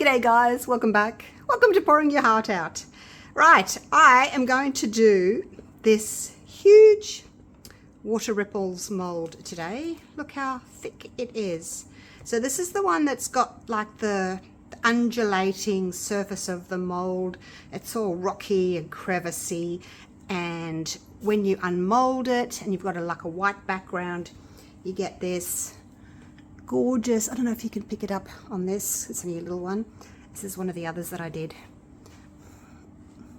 G'day guys, welcome back. Welcome to Pouring Your Heart Out. Right, I am going to do this huge water ripples mold today. Look how thick it is. So this is the one that's got like the undulating surface of the mold. It's all rocky and crevicey, and when you unmold it and you've got like a white background, you get this gorgeous, I don't know if you can pick it up on this, it's only a little one. This is one of the others that I did.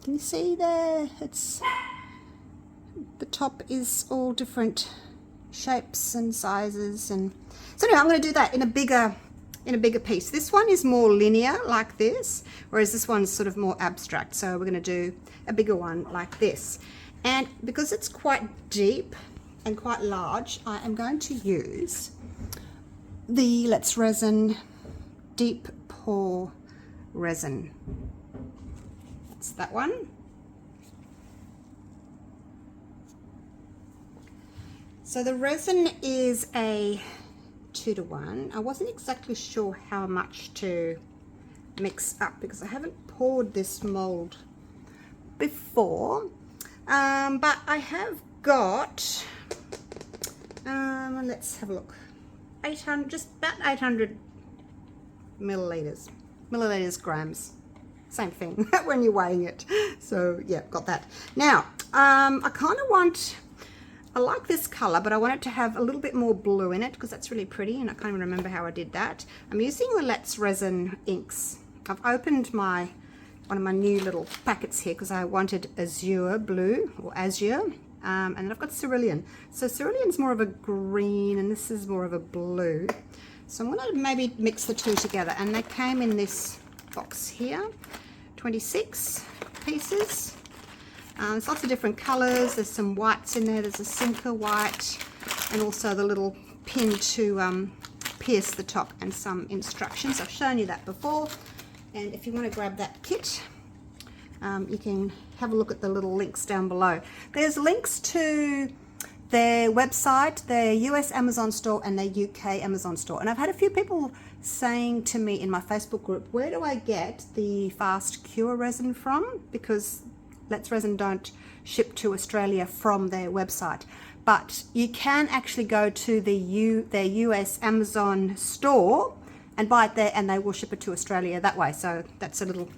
Can you see there? It's, the top is all different shapes and sizes, and so anyway, I'm going to do that in a bigger piece. This one is more linear like this, whereas this one's sort of more abstract. So we're going to do a bigger one like this. And because it's quite deep and quite large, I am going to use the Let's Resin Deep Pour resin. That's that one. So the resin is a 2-to-1. I wasn't exactly sure how much to mix up because I haven't poured this mold before, but I have got, let's have a look, 800, just about 800 milliliters, grams, same thing when you're weighing it. So yeah, got that. Now I kind of want, I like this color, but I want it to have a little bit more blue in it because that's really pretty, and I can't even remember how I did that. I'm using the Let's Resin inks. I've opened one of my new little packets here because I wanted azure blue, or azure, and then I've got cerulean. So cerulean's more of a green and this is more of a blue. So I'm going to maybe mix the two together, and they came in this box here, 26 pieces. There's lots of different colors. There's some whites in there. There's a sinker white, and also the little pin to pierce the top, and some instructions. I've shown you that before, and if you want to grab that kit, you can have a look at the little links down below. There's links to their website, their US Amazon store, and their UK Amazon store. And I've had a few people saying to me in my Facebook group, where do I get the fast cure resin from? Because Let's Resin don't ship to Australia from their website. But you can actually go to their US Amazon store and buy it there, and they will ship it to Australia that way. So that's a little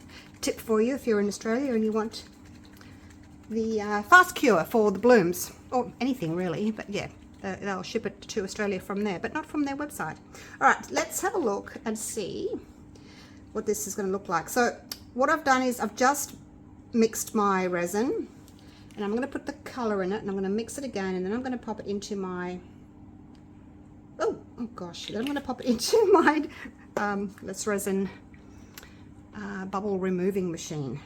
tip for you if you're in Australia and you want the fast cure for the blooms, or anything really, but yeah, they'll ship it to Australia from there, but not from their website. All right, let's have a look and see what this is going to look like. So what I've done is I've just mixed my resin, and I'm going to put the color in it, and I'm going to mix it again, and then I'm going to pop it into my, oh gosh, then I'm going to pop it into my Let's Resin bubble removing machine.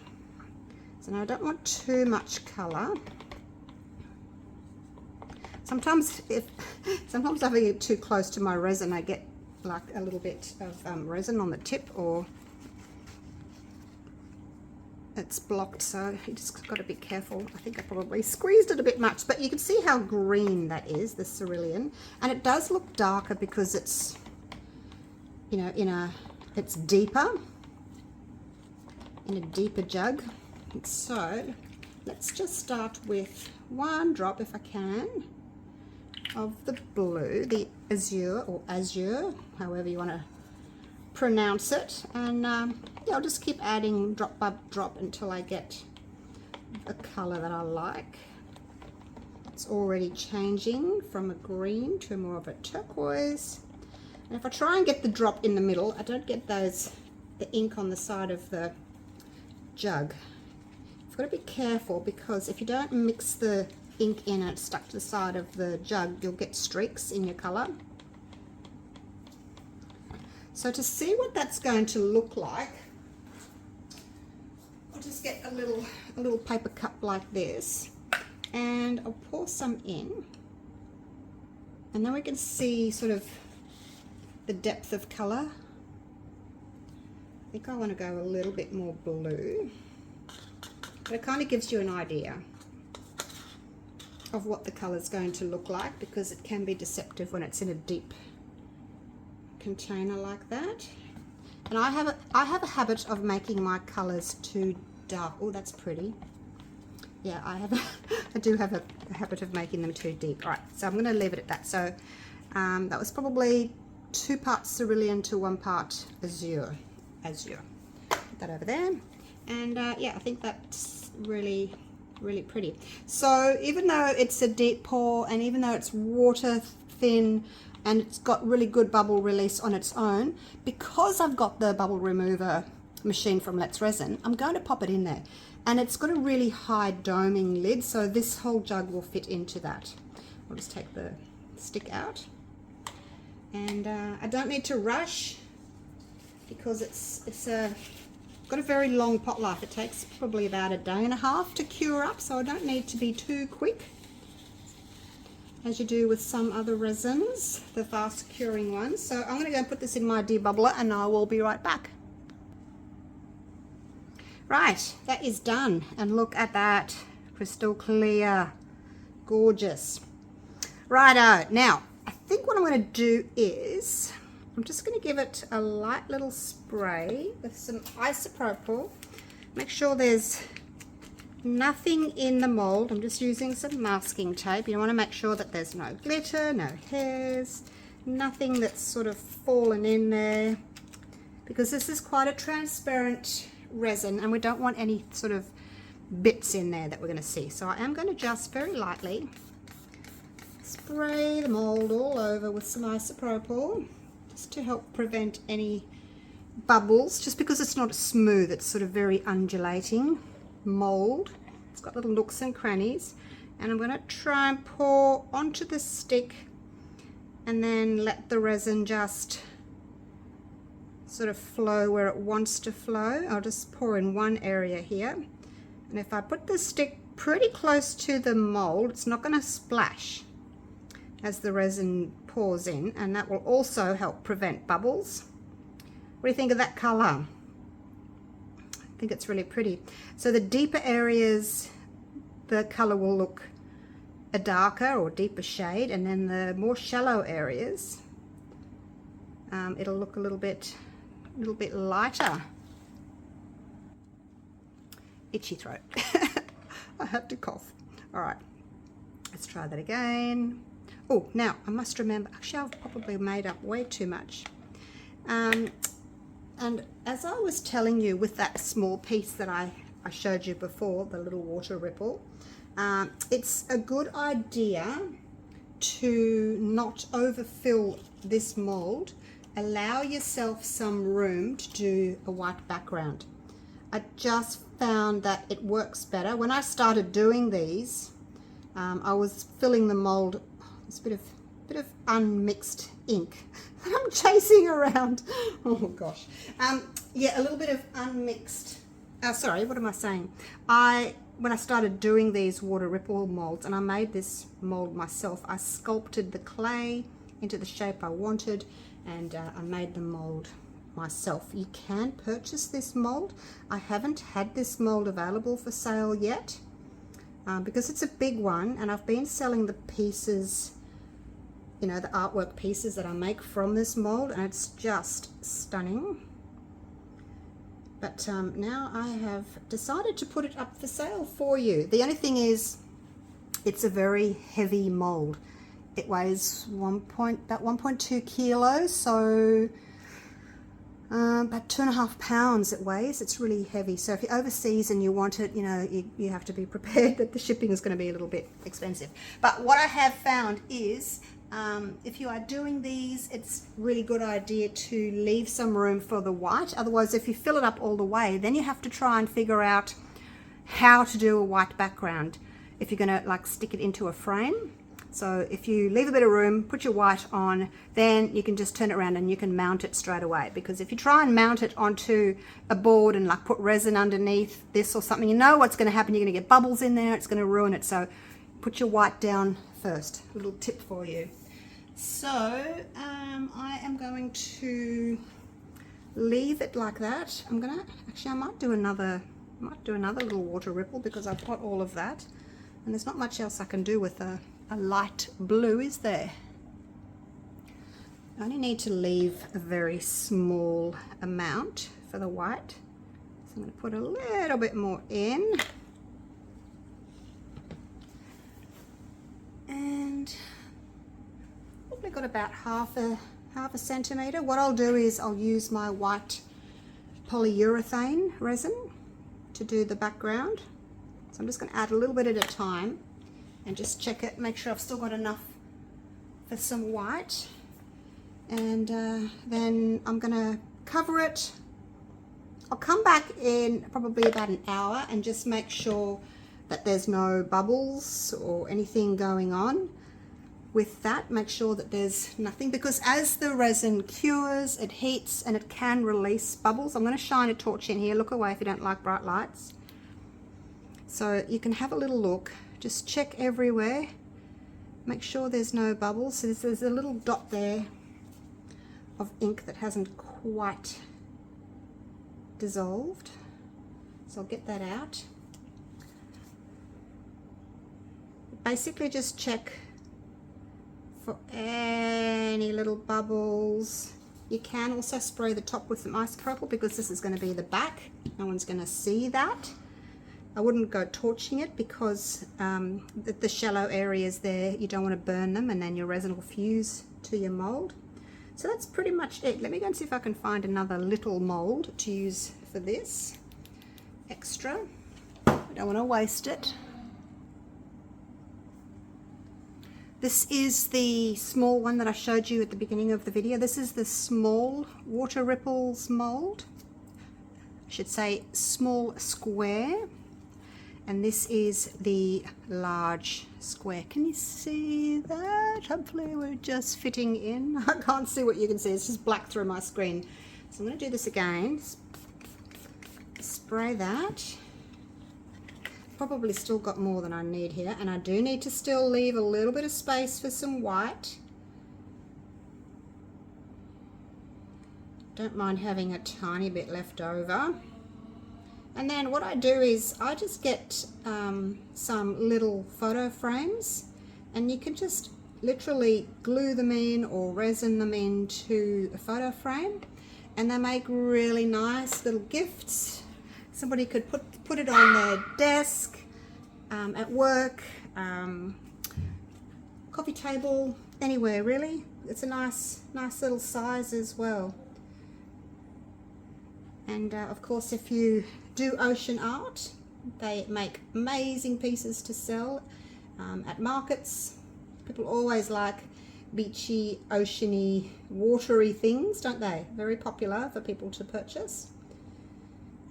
So now I don't want too much color. Sometimes having it too close to my resin, I get like a little bit of resin on the tip, or it's blocked, so you just got to be careful. I think I probably squeezed it a bit much, but you can see how green that is, the cerulean, and it does look darker because it's, you know, it's deeper, in a deeper jug. So let's just start with one drop, if I can, of the blue, the azure, or azure, however you want to pronounce it, and yeah, I'll just keep adding drop by drop until I get a color that I like. It's already changing from a green to more of a turquoise, and if I try and get the drop in the middle, I don't get the ink on the side of the jug. You've got to be careful, because if you don't mix the ink in and it's stuck to the side of the jug, you'll get streaks in your color. So to see what that's going to look like, I'll just get a little paper cup like this, and I'll pour some in, and then we can see sort of the depth of color. I think I want to go a little bit more blue, but it kind of gives you an idea of what the color is going to look like, because it can be deceptive when it's in a deep container like that. And I have a habit of making my colors too dark. Oh, that's pretty. Yeah, I do have a habit of making them too deep. All right, so I'm going to leave it at that. So that was probably 2 parts cerulean to 1 part azure. Put that over there. And yeah, I think that's really pretty. So even though it's a deep pour and even though it's water thin and it's got really good bubble release on its own, because I've got the bubble remover machine from Let's Resin, I'm going to pop it in there. And it's got a really high doming lid, so this whole jug will fit into that. I'll just take the stick out. And I don't need to rush because it's got a very long pot life. It takes probably about a day and a half to cure up, so I don't need to be too quick, as you do with some other resins, the fast curing ones. So I'm going to go and put this in my debubbler and I will be right back. Right, that is done, and look at that, crystal clear, gorgeous. Righto, now I think what I'm going to do is I'm just going to give it a light little spray with some isopropyl. Make sure there's nothing in the mold. I'm just using some masking tape. You want to make sure that there's no glitter, no hairs, nothing that's sort of fallen in there, because this is quite a transparent resin and we don't want any sort of bits in there that we're going to see. So I am going to just very lightly spray the mold all over with some isopropyl, just to help prevent any bubbles, just because it's not smooth, it's sort of very undulating mold. It's got little nooks and crannies, and I'm going to try and pour onto the stick and then let the resin just sort of flow where it wants to flow. I'll just pour in one area here, and if I put the stick pretty close to the mold, it's not going to splash as the resin pours in, and that will also help prevent bubbles. What do you think of that color? I think it's really pretty. So the deeper areas, the color will look a darker or deeper shade, and then the more shallow areas, it'll look a little bit lighter. Itchy throat. I had to cough. All right, let's try that again. Oh, now I must remember, actually I've probably made up way too much. And as I was telling you with that small piece that I showed you before, the little water ripple, it's a good idea to not overfill this mold. Allow yourself some room to do a white background. I just found that it works better. When I started doing these, I was filling the mold. It's a bit of unmixed ink that I'm chasing around. Oh gosh. Yeah, a little bit of unmixed. Sorry, what am I saying? When I started doing these water ripple molds, and I made this mold myself, I sculpted the clay into the shape I wanted, and I made the mold myself. You can purchase this mold. I haven't had this mold available for sale yet because it's a big one, and I've been selling the pieces, you know, the artwork pieces that I make from this mold, and it's just stunning. But now I have decided to put it up for sale for you. The only thing is, it's a very heavy mold. It weighs about 1.2 kilos, so about 2.5 pounds it weighs. It's really heavy. So if you're overseas and you want it, you know, you have to be prepared that the shipping is going to be a little bit expensive. But what I have found is, if you are doing these, it's a really good idea to leave some room for the white. Otherwise, if you fill it up all the way, then you have to try and figure out how to do a white background if you're going to like stick it into a frame. So if you leave a bit of room, put your white on, then you can just turn it around and you can mount it straight away. Because if you try and mount it onto a board and like put resin underneath this or something, you know what's going to happen. You're going to get bubbles in there. It's going to ruin it. So put your white down first. A little tip for you. So I am going to leave it like that. I might do another little water ripple because I've got all of that, and there's not much else I can do with a light blue, is there? I only need to leave a very small amount for the white. So I'm going to put a little bit more in. And probably got about half a centimetre. What I'll do is I'll use my white polyurethane resin to do the background. So I'm just going to add a little bit at a time and just check it, make sure I've still got enough for some white. And then I'm going to cover it. I'll come back in probably about an hour and just make sure that there's no bubbles or anything going on with that. Make sure that there's nothing, because as the resin cures, it heats and it can release bubbles. I'm going to shine a torch in here. Look away if you don't like bright lights. So you can have a little look. Just check everywhere. Make sure there's no bubbles. So there's a little dot there of ink that hasn't quite dissolved. So I'll get that out. Basically just check for any little bubbles. You can also spray the top with some isopropyl, because this is going to be the back. No one's going to see that. I wouldn't go torching it, because the shallow areas there, you don't want to burn them, and then your resin will fuse to your mold. So that's pretty much it. Let me go and see if I can find another little mold to use for this extra. I don't want to waste it. This is the small one that I showed you at the beginning of the video. This is the small water ripples mold. I should say small square. And this is the large square. Can you see that? Hopefully we're just fitting in. I can't see what you can see. It's just black through my screen. So I'm going to do this again. Spray that. Probably still got more than I need here. And I do need to still leave a little bit of space for some white. Don't mind having a tiny bit left over. And then what I do is I just get some little photo frames, and you can just literally glue them in or resin them into a photo frame, and they make really nice little gifts. Somebody could put it on their desk, at work, coffee table, anywhere really. It's a nice little size as well. And of course, if you do ocean art, they make amazing pieces to sell at markets. People always like beachy, oceany, watery things, don't they? Very popular for people to purchase.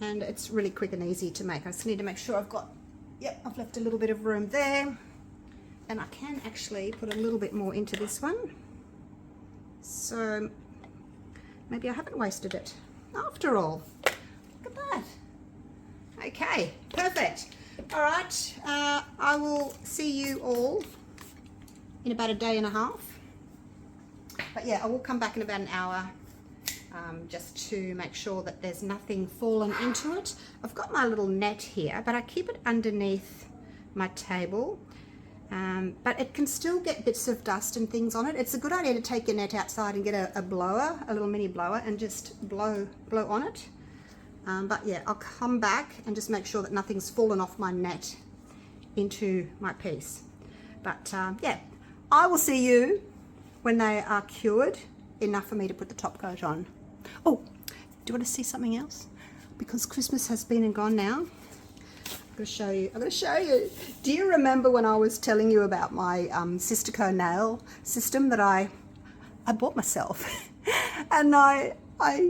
And it's really quick and easy to make. I just need to make sure I've got, yep, I've left a little bit of room there. And I can actually put a little bit more into this one. So maybe I haven't wasted it after all. Look at that. Okay, perfect. All right, I will see you all in about a day and a half. But yeah, I will come back in about an hour just to make sure that there's nothing fallen into it. I've got my little net here, but I keep it underneath my table. But it can still get bits of dust and things on it. It's a good idea to take your net outside and get a blower, a little mini blower, and just blow on it. But yeah, I'll come back and just make sure that nothing's fallen off my net into my piece. But yeah, I will see you when they are cured enough for me to put the top coat on. Oh, do you want to see something else? Because Christmas has been and gone now. I'm going to show you. Do you remember when I was telling you about my Sisterco nail system that I bought myself? And I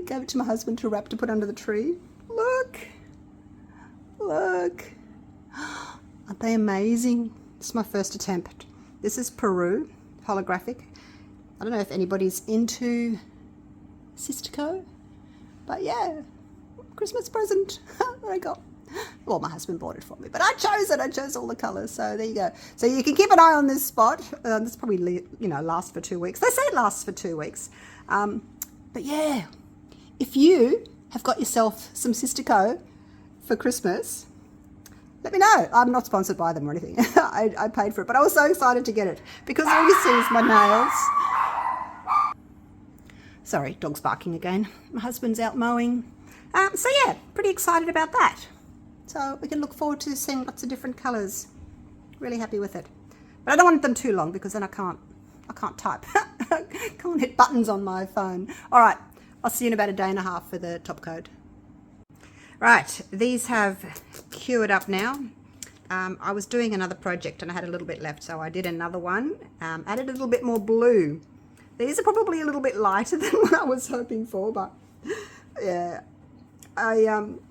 gave it to my husband to wrap to put under the tree. Look. Aren't they amazing? This is my first attempt. This is Peru, holographic. I don't know if anybody's into Sisterco, but yeah, Christmas present that I got. Well, my husband bought it for me, but I chose it. I chose all the colours, so there you go. So you can keep an eye on this spot. This probably, lasts for 2 weeks. They say it lasts for 2 weeks. But yeah, if you have got yourself some Sisterco for Christmas, let me know. I'm not sponsored by them or anything. I paid for it, but I was so excited to get it because all you see is my nails. Sorry, dog's barking again. My husband's out mowing. So yeah, pretty excited about that. So we can look forward to seeing lots of different colours. Really happy with it. But I don't want them too long because then I can't type. Can't hit buttons on my phone. All right, I'll see you in about a day and a half for the top coat. Right, these have cured up now. I was doing another project and I had a little bit left, so I did another one. Added a little bit more blue. These are probably a little bit lighter than what I was hoping for, but yeah.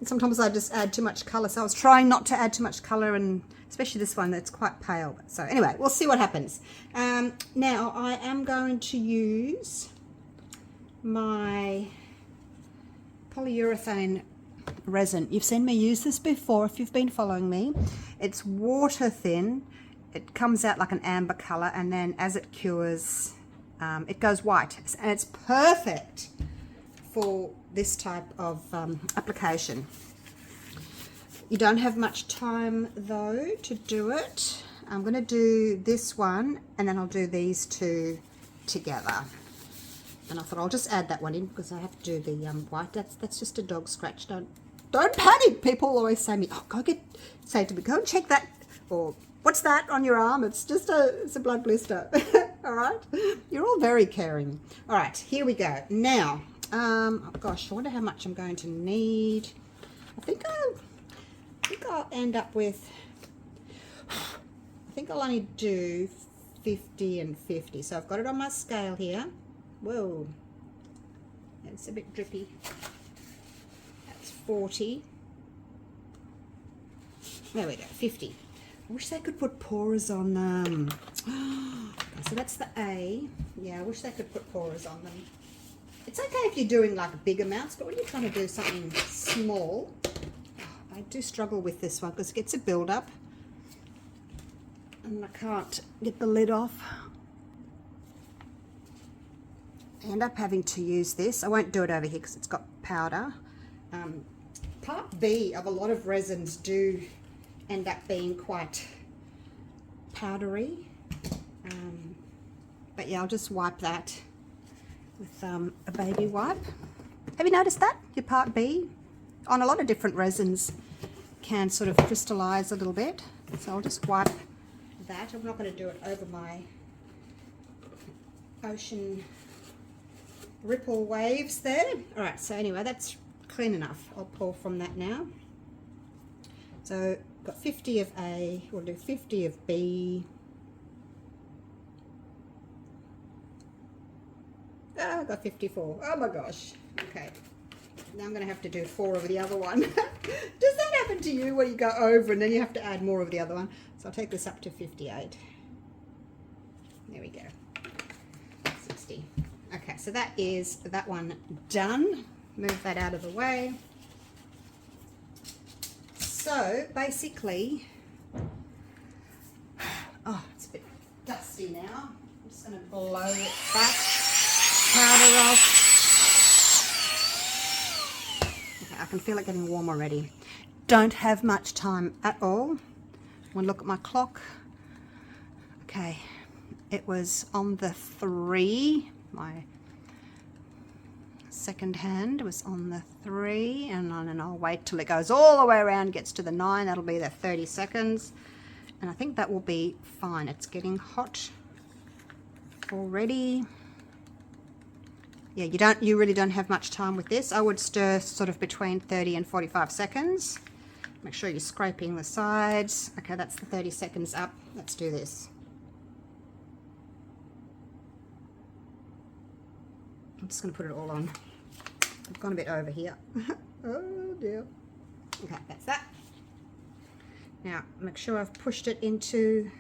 Sometimes I just add too much colour, so I was trying not to add too much colour, and especially this one that's quite pale. So anyway, we'll see what happens. Now I am going to use my polyurethane resin. You've seen me use this before if you've been following me. It's water thin. It comes out like an amber colour, and then as it cures, it goes white, and it's perfect for this type of application. You don't have much time though to do it. I'm going to do this one and then I'll do these two together. And I thought I'll just add that one in because I have to do the white. That's just a dog scratch. Don't panic. People always say to me, oh, say to me, go and check that, or what's that on your arm? It's just it's a blood blister. All right, you're all very caring. All right, here we go. Now, oh gosh, I wonder how much I'm going to need. I think I'll end up with, I think I'll only do 50 and 50. So I've got it on my scale here. Whoa, it's a bit drippy. That's 40. There we go, 50. I wish they could put pourers on them. So that's the A. Yeah, I wish they could put pourers on them. It's okay if you're doing like big amounts, but when you're trying to do something small, I do struggle with this one because it gets a build up and I can't get the lid off. I end up having to use this. I won't do it over here because it's got powder. Part B of a lot of resins do end up being quite powdery. But yeah, I'll just wipe that with a baby wipe. Have you noticed that? Your part B on a lot of different resins can sort of crystallize a little bit. So I'll just wipe that. I'm not going to do it over my ocean ripple waves there. All right, so anyway, that's clean enough. I'll pour from that now. So got 50 of A, we'll do 50 of B. Oh, I got 54. Oh my gosh. Okay. Now I'm going to have to do 4 of the other one. Does that happen to you where you go over and then you have to add more of the other one? So I'll take this up to 58. There we go. 60. Okay, so that is that one done. Move that out of the way. So basically, oh, it's a bit dusty now. I'm just going to blow it back. Powder off. Okay, I can feel it getting warm already. Don't have much time at all. I'm going to look at my clock. Okay, it was on the 3. My second hand was on the 3, and then I'll wait till it goes all the way around, gets to the 9. That'll be the 30 seconds, and I think that will be fine. It's getting hot already. Yeah, you really don't have much time with this. I would stir sort of between 30 and 45 seconds. Make sure you're scraping the sides. Okay, that's the 30 seconds up. Let's do this. I'm just going to put it all on. I've gone a bit over here. Oh dear. Okay, that's that. Now, make sure I've pushed it into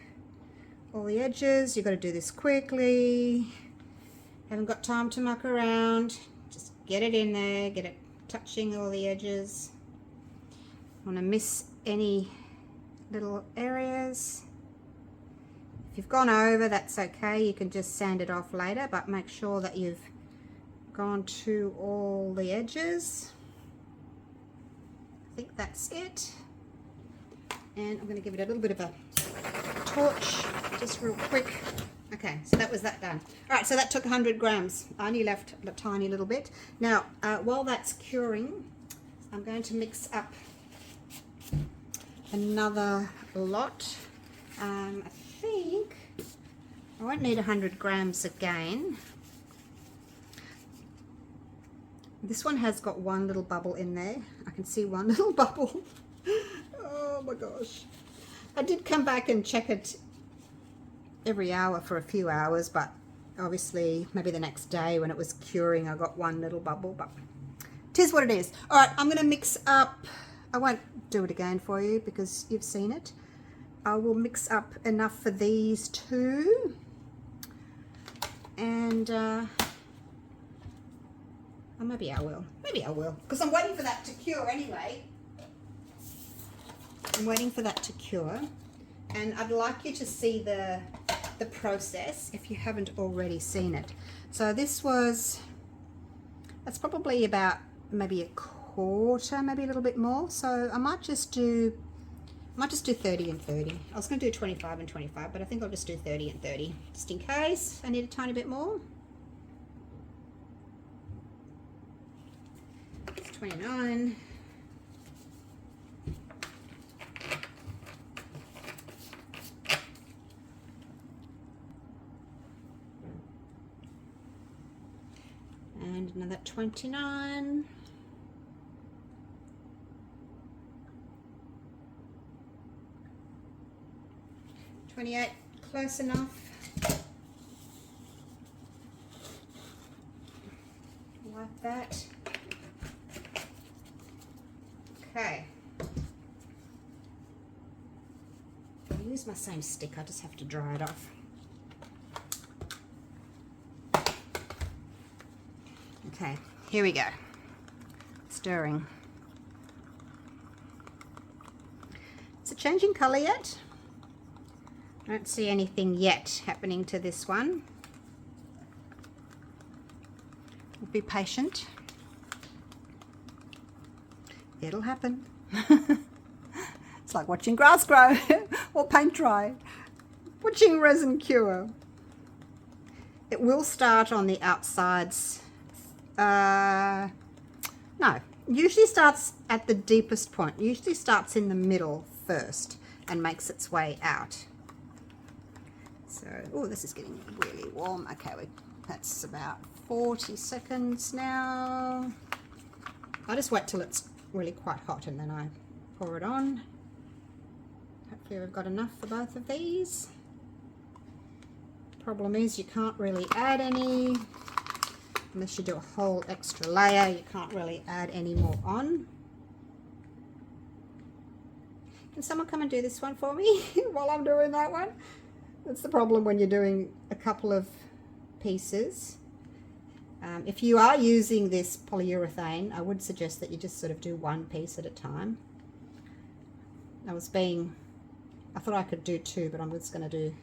all the edges. You've got to do this quickly. Haven't got time to muck around. Just get it in there, get it touching all the edges. Want to miss any little areas. If you've gone over, that's okay. You can just sand it off later, but make sure that you've gone to all the edges. I think that's it. And I'm going to give it a little bit of a torch, just real quick. Okay, so that was that done. All right, so that took 100 grams. I only left a tiny little bit. Now, while that's curing, I'm going to mix up another lot. I think I won't need 100 grams again. This one has got one little bubble in there. I can see one little bubble. Oh my gosh. I did come back and check it every hour for a few hours, but obviously maybe the next day when it was curing I got one little bubble, but tis what it is. All right, I'm going to mix up. I won't do it again for you because you've seen it. I will mix up enough for these two, and maybe I will because I'm waiting for that to cure anyway. I'm waiting for that to cure, and I'd like you to see the process if you haven't already seen it. So that's probably about maybe a quarter, maybe a little bit more. So I might just do 30 and 30. I was going to do 25 and 25, but I think I'll just do 30 and 30 just in case I need a tiny bit more. It's 29. And another 29. $28, close enough. Like that. Okay. I'll use my same stick, I just have to dry it off. Okay, here we go. Stirring. Is it changing colour yet? I don't see anything yet happening to this one. Be patient. It'll happen. It's like watching grass grow or paint dry. Watching resin cure. It will start on the outsides. No, usually starts at the deepest point. Usually starts in the middle first and makes its way out. So, oh, this is getting really warm. Okay, that's about 40 seconds now. I just wait till it's really quite hot and then I pour it on. Hopefully we've got enough for both of these. Problem is you can't really add any. Unless you do a whole extra layer, you can't really add any more on. Can someone come and do this one for me while I'm doing that one? That's the problem when you're doing a couple of pieces. If you are using this polyurethane, I would suggest that you just sort of do one piece at a time. I thought I could do two, but I'm just going to do...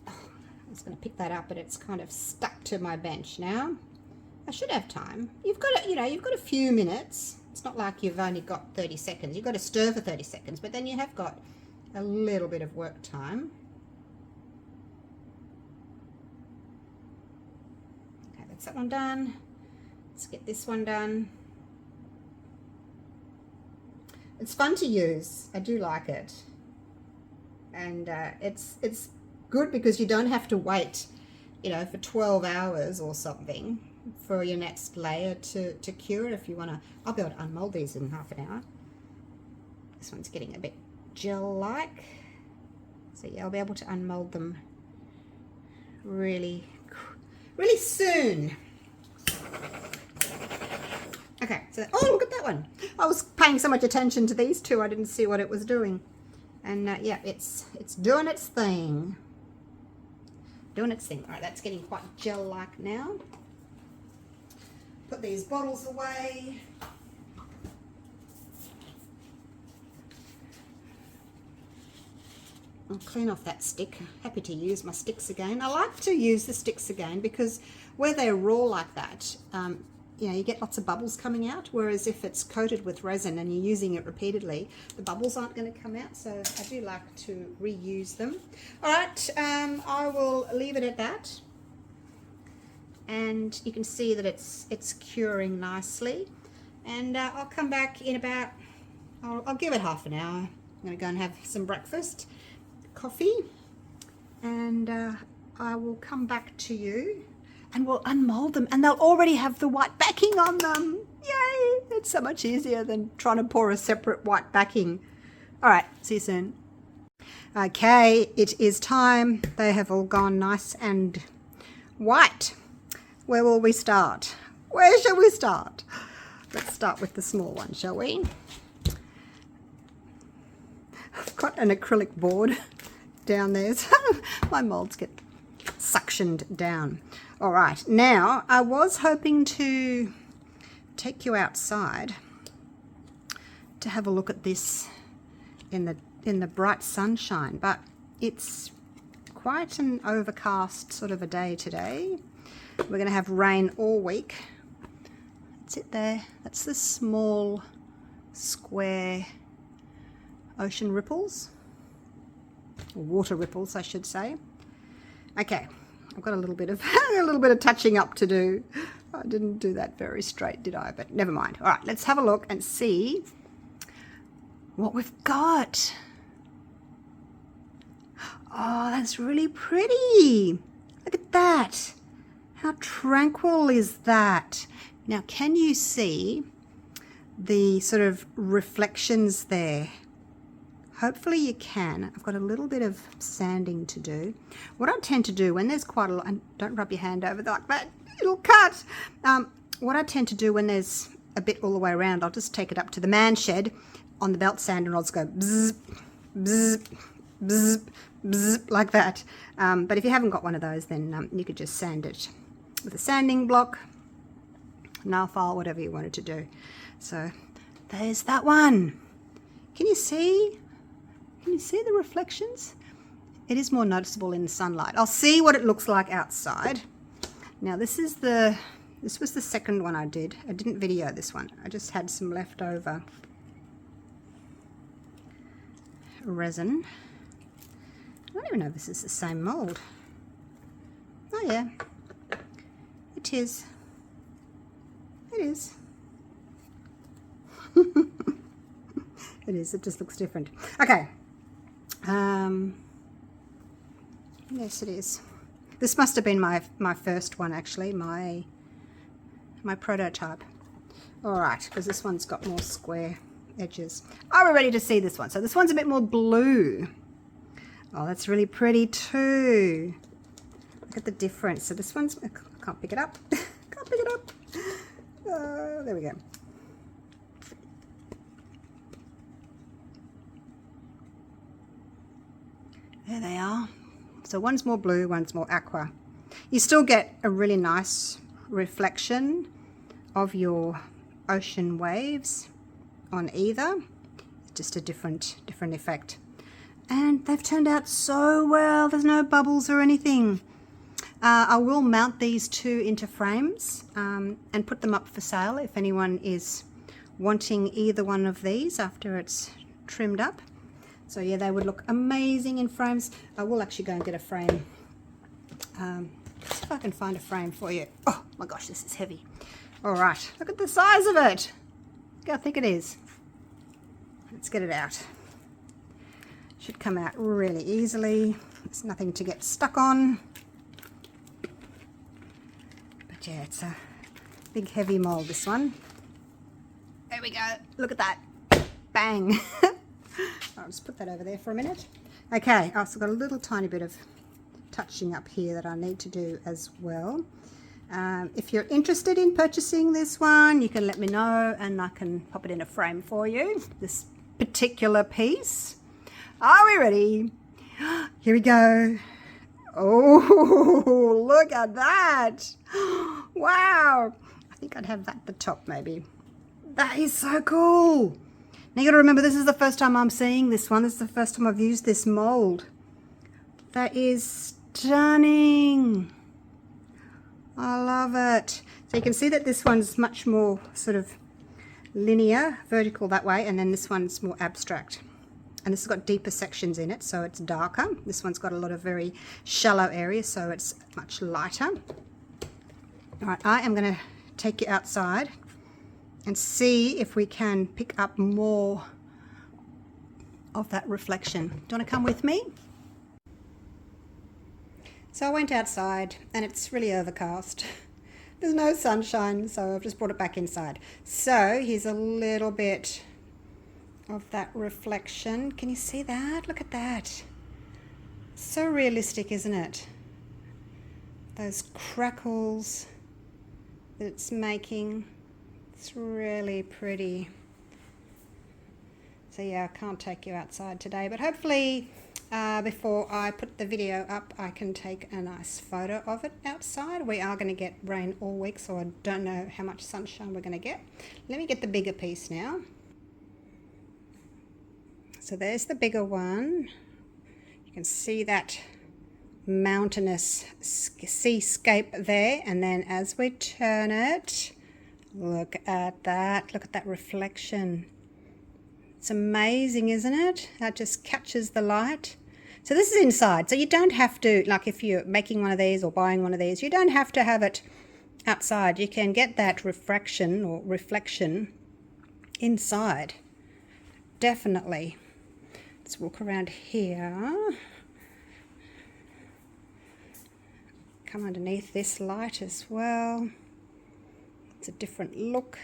I was going to pick that up, but it's kind of stuck to my bench now. I should have time. You've got a few minutes. It's not like you've only got 30 seconds. You've got to stir for 30 seconds, but then you have got a little bit of work time. Okay, that's that one done. Let's get this one done. It's fun to use. I do like it. And it's good because you don't have to wait, for 12 hours or something for your next layer to cure. If you want to, I'll be able to unmold these in half an hour. This one's getting a bit gel-like, so yeah, I'll be able to unmold them really soon. Okay, so oh, look at that one. I was paying so much attention to these two, I didn't see what it was doing. And yeah, it's doing its thing. Doing its thing. All right, that's getting quite gel-like now. Put these bottles away. I'll clean off that stick. Happy to use my sticks again. I like to use the sticks again because where they're raw like that, you know, you get lots of bubbles coming out, whereas if it's coated with resin and you're using it repeatedly, the bubbles aren't going to come out. So I do like to reuse them. All right, I will leave it at that. And you can see that it's curing nicely. And I'll come back in about, I'll give it half an hour. I'm going to go and have some breakfast, coffee, and I will come back to you and we'll unmold them, and they'll already have the white backing on them. Yay! It's so much easier than trying to pour a separate white backing. All right, see you soon. Okay, it is time. They have all gone nice and white. Where will we start? Where shall we start? Let's start with the small one, shall we? I've got an acrylic board down there, so my molds get suctioned down. All right, now I was hoping to take you outside to have a look at this in the bright sunshine, but it's quite an overcast sort of a day today. We're going to have rain all week. That's it there. That's the small square ocean ripples, or water ripples, I should say. Okay, I've got a little bit of touching up to do. I didn't do that very straight, did I? But never mind. All right, let's have a look and see what we've got. Oh, that's really pretty. Look at that. How tranquil is that? Now, can you see the sort of reflections there? Hopefully you can. I've got a little bit of sanding to do. What I tend to do when there's quite a lot, and don't rub your hand over like that, it'll cut. What I tend to do when there's a bit all the way around, I'll just take it up to the man shed on the belt sander and I'll just go bzz, bzz, bzz, bzz, like that. But if you haven't got one of those, then you could just sand it with a sanding block, nail file, whatever you wanted to do. So there's that one. Can you see? Can you see the reflections? It is more noticeable in the sunlight. I'll see what it looks like outside. Now this was the second one I did. I didn't video this one. I just had some leftover resin. I don't even know if this is the same mold. Oh yeah, it is. It is. It is. It just looks different. Okay. Yes, it is. This must have been my first one, actually. My prototype. All right, because this one's got more square edges. Are we ready to see this one? So this one's a bit more blue. Oh, that's really pretty too. Look at the difference. So this one's, I can't pick it up. Can't pick it up. There we go. There they are. So one's more blue, one's more aqua. You still get a really nice reflection of your ocean waves on either. It's just a different effect. And they've turned out so well. There's no bubbles or anything. I will mount these two into frames and put them up for sale if anyone is wanting either one of these after it's trimmed up. So yeah, they would look amazing in frames. I will actually go and get a frame. See if I can find a frame for you. Oh my gosh, this is heavy. All right, look at the size of it. Look how thick it is. Let's get it out. Should come out really easily. There's nothing to get stuck on. But yeah, it's a big heavy mold, this one. There we go. Look at that. Bang. I'll just put that over there for a minute. Okay, I've also got a little tiny bit of touching up here that I need to do as well. If you're interested in purchasing this one, you can let me know and I can pop it in a frame for you, this particular piece. Are we ready? Here we go. Oh, look at that. Wow. I think I'd have that at the top maybe. That is so cool. Now you got to remember, this is the first time I'm seeing this one. This is the first time I've used this mold. That is stunning. I love it. So you can see that this one's much more sort of linear, vertical that way, and then this one's more abstract. And this has got deeper sections in it, so it's darker. This one's got a lot of very shallow areas, so it's much lighter. All right, I am going to take you outside and see if we can pick up more of that reflection. Do you want to come with me? So I went outside and it's really overcast. There's no sunshine, so I've just brought it back inside. So here's a little bit of that reflection. Can you see that? Look at that. So realistic, isn't it? Those crackles that it's making. It's really pretty. So yeah, I can't take you outside today, but hopefully before I put the video up, I can take a nice photo of it outside. We are going to get rain all week, so I don't know how much sunshine we're going to get. Let me get the bigger piece now. So there's the bigger one. You can see that mountainous seascape there, and then as we turn it, look at that reflection. It's amazing, isn't it? That just catches the light. So this is inside, so you don't have to, like if you're making one of these or buying one of these, you don't have to have it outside. You can get that refraction or reflection inside. Definitely. Let's walk around here. Come underneath this light as well. It's a different look.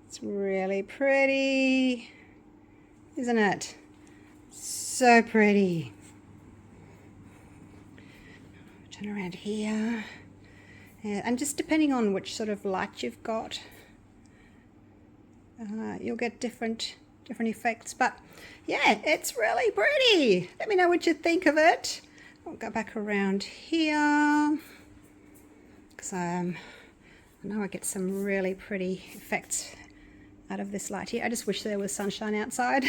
It's really pretty, isn't it? So pretty. Turn around here. Yeah, and just depending on which sort of light you've got, you'll get different effects. But yeah, it's really pretty. Let me know what you think of it. I'll go back around here because I know I get some really pretty effects out of this light here. I just wish there was sunshine outside.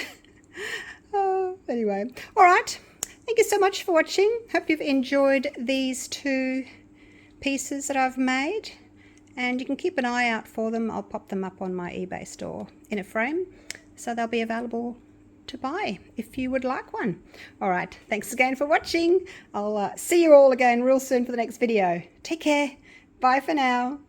Anyway, all right. Thank you so much for watching. Hope you've enjoyed these two pieces that I've made, and you can keep an eye out for them. I'll pop them up on my eBay store in a frame, so they'll be available to buy if you would like one. All right. Thanks again for watching. I'll see you all again real soon for the next video. Take care. Bye for now.